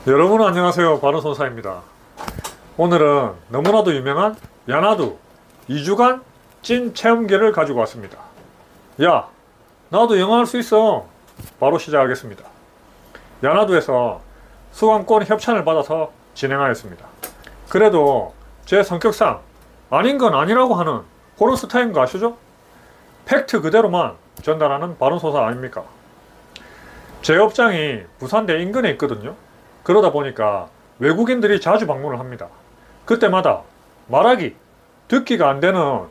여러분 안녕하세요. 바른손사입니다. 오늘은 너무나도 유명한 야나두 2주간 찐 체험기를 가지고 왔습니다. 야, 나도 영어 할 수 있어. 바로 시작하겠습니다. 야나두에서 수강권 협찬을 받아서 진행하였습니다. 그래도 제 성격상 아닌 건 아니라고 하는 그런 스타일인 거 아시죠? 팩트 그대로만 전달하는 바른소사 아닙니까? 제 업장이 부산대 인근에 있거든요. 그러다 보니까 외국인들이 자주 방문을 합니다. 그때마다 말하기, 듣기가 안 되는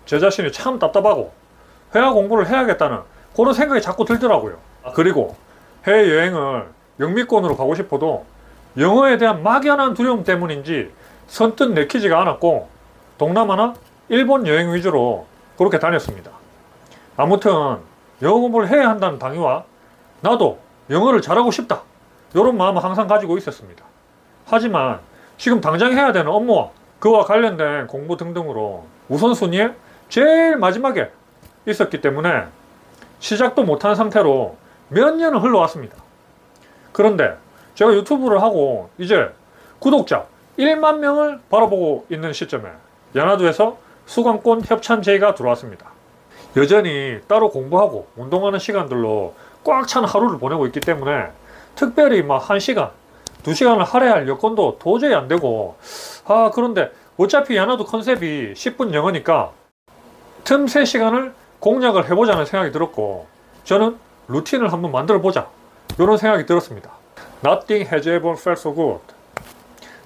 제 자신이 참 답답하고 회화 공부를 해야겠다는 그런 생각이 자꾸 들더라고요. 그리고 해외여행을 영미권으로 가고 싶어도 영어에 대한 막연한 두려움 때문인지 선뜻 내키지가 않았고 동남아나 일본 여행 위주로 그렇게 다녔습니다. 아무튼 영어 공부를 해야 한다는 당위와 나도 영어를 잘하고 싶다, 이런 마음을 항상 가지고 있었습니다. 하지만 지금 당장 해야 되는 업무와 그와 관련된 공부 등등으로 우선순위에 제일 마지막에 있었기 때문에 시작도 못한 상태로 몇 년을 흘러왔습니다. 그런데 제가 유튜브를 하고 이제 구독자 1만 명을 바라보고 있는 시점에 야나두에서 수강권 협찬 제의가 들어왔습니다. 여전히 따로 공부하고 운동하는 시간들로 꽉 찬 하루를 보내고 있기 때문에 특별히 막 1시간, 2시간을 할애할 여건도 도저히 안 되고, 그런데 어차피 야나두 컨셉이 10분 영어니까 틈새 시간을 공략을 해보자는 생각이 들었고, 저는 루틴을 한번 만들어 보자, 이런 생각이 들었습니다. Nothing has ever felt so good.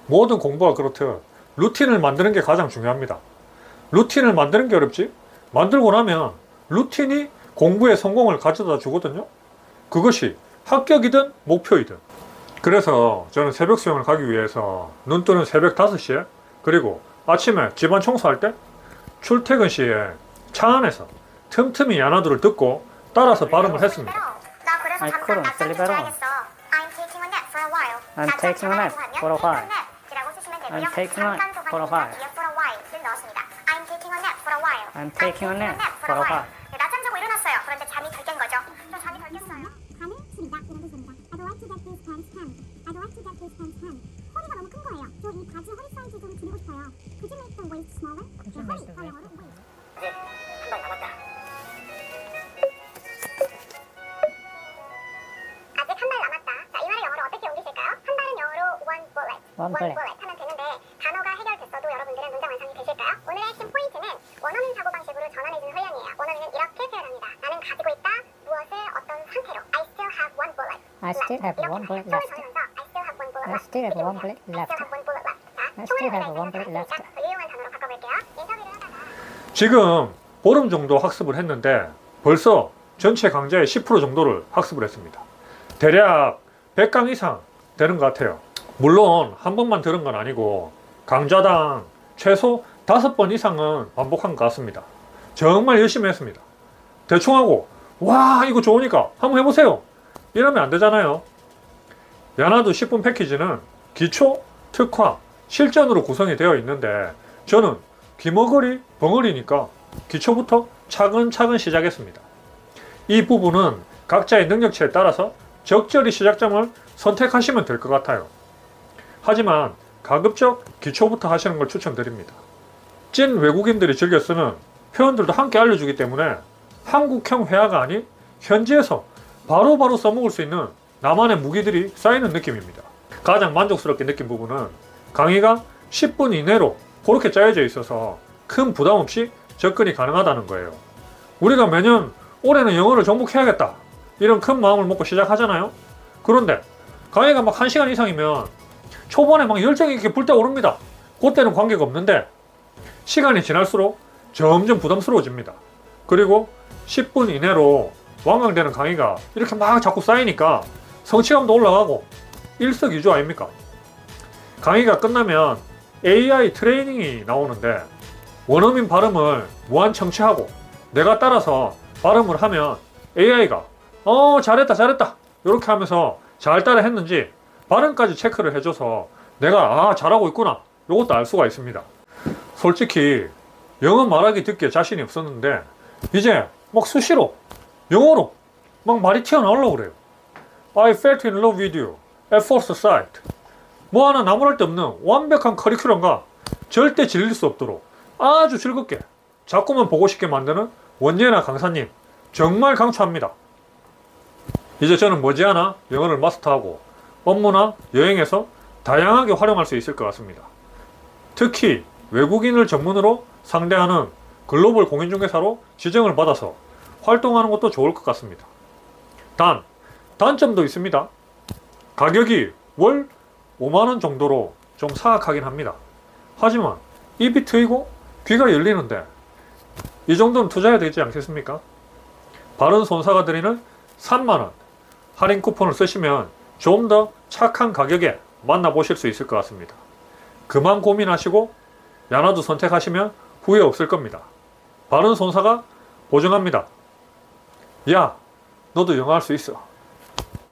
모든 공부가 그렇듯 루틴을 만드는 게 가장 중요합니다. 루틴을 만드는 게 어렵지, 만들고 나면 루틴이 공부의 성공을 가져다 주거든요. 그것이 합격이든 목표이든. 그래서 저는 새벽 수영을 가기 위해서 눈 뜨는 새벽 5시에 그리고 아침에 집안 청소할 때 출퇴근 시에 차 안에서 틈틈이 야나두를 듣고 따라서 발음을 했습니다. I couldn't sleep at all. I'm taking a nap for a while. I'm taking a nap for a while. I'm taking a nap for a while. 낮잠 자고 일어났어요. 그런데 잠이 덜 깬 거죠. 저 잠이 덜 깼어요. 잠을 줄이다 이런 뜻입니다. I'd like to get this pants hem. I'd like to get this pants hem. 허리가 너무 큰 거예요. 저 이 바지 허리 사이즈 좀 줄이고 싶어요. Could you make the waist smaller? Could you make the waist 영어로 smaller? 이제 한 번 남았다. 아직 한 발 남았다. 자, 이 말을 영어로 어떻게 옮기실까요? 한 발은 영어로 one bullet. One bullet. 하면 되는데 단어가 해결됐어도 여러분들은 문장 완성이 되실까요? 오늘의 핵심 포인트는 원어민 사고방식으로 전환해주는 훈련이에요. 원어민은 이렇게 표현합니다. 나는 가지고 있다. 무엇을 어떤 상태로. I still have one bullet. I still have one bullet 총을 left. 정하면서 I still have one bullet I left. still have one bullet I left. still have one bullet left. 자, I 총을 still have 가지고 one bullet 있는 left. 더 유용한 단어로 바꿔볼게요. 인터뷰를 하다가 지금 보름 정도 학습을 했는데 벌써 전체 강좌의 10% 정도를 학습을 했습니다. 대략 100강 이상 되는 것 같아요. 물론 한 번만 들은 건 아니고 강좌당 최소 5번 이상은 반복한 것 같습니다. 정말 열심히 했습니다. 대충 하고 와 이거 좋으니까 한번 해보세요 이러면 안 되잖아요. 야나두 10분 패키지는 기초, 특화, 실전으로 구성이 되어 있는데 저는 귀머거리, 벙어리니까 기초부터 차근차근 시작했습니다. 이 부분은 각자의 능력치에 따라서 적절히 시작점을 선택하시면 될 것 같아요. 하지만 가급적 기초부터 하시는 걸 추천드립니다. 찐 외국인들이 즐겨 쓰는 표현들도 함께 알려주기 때문에 한국형 회화가 아닌 현지에서 바로바로 써먹을 수 있는 나만의 무기들이 쌓이는 느낌입니다. 가장 만족스럽게 느낀 부분은 강의가 10분 이내로 그렇게 짜여져 있어서 큰 부담 없이 접근이 가능하다는 거예요. 우리가 매년 올해는 영어를 정복해야겠다 이런 큰 마음을 먹고 시작하잖아요. 그런데 강의가 막 1시간 이상이면 초반에 막 열정이 이렇게 불타오릅니다. 그때는 관계가 없는데 시간이 지날수록 점점 부담스러워집니다. 그리고 10분 이내로 완강되는 강의가 이렇게 막 자꾸 쌓이니까 성취감도 올라가고 일석이조 아닙니까? 강의가 끝나면 AI 트레이닝이 나오는데 원어민 발음을 무한 청취하고 내가 따라서 발음을 하면 AI가 잘했다 잘했다 이렇게 하면서 잘 따라 했는지 발음까지 체크를 해줘서 내가 잘하고 있구나 이것도 알 수가 있습니다. 솔직히 영어 말하기 듣기에 자신이 없었는데 이제 막 수시로 영어로 막 말이 튀어나오려고 그래요. I felt in love with you at first sight. 뭐 하나 나무랄 데 없는 완벽한 커리큘럼과 절대 질릴 수 없도록 아주 즐겁게 자꾸만 보고 싶게 만드는 원예나 강사님 정말 강추합니다. 이제 저는 머지않아 영어를 마스터하고 업무나 여행에서 다양하게 활용할 수 있을 것 같습니다. 특히 외국인을 전문으로 상대하는 글로벌 공인중개사로 지정을 받아서 활동하는 것도 좋을 것 같습니다. 단점도 있습니다. 가격이 월 5만원 정도로 좀 사악하긴 합니다. 하지만 입이 트이고 귀가 열리는데 이 정도는 투자해야 되지 않겠습니까? 바른손사가 드리는 3만원 할인 쿠폰을 쓰시면 좀 더 착한 가격에 만나보실 수 있을 것 같습니다. 그만 고민하시고 야나두 선택하시면 후회 없을 겁니다. 바른손사가 보증합니다. 야, 너도 영어 할 수 있어.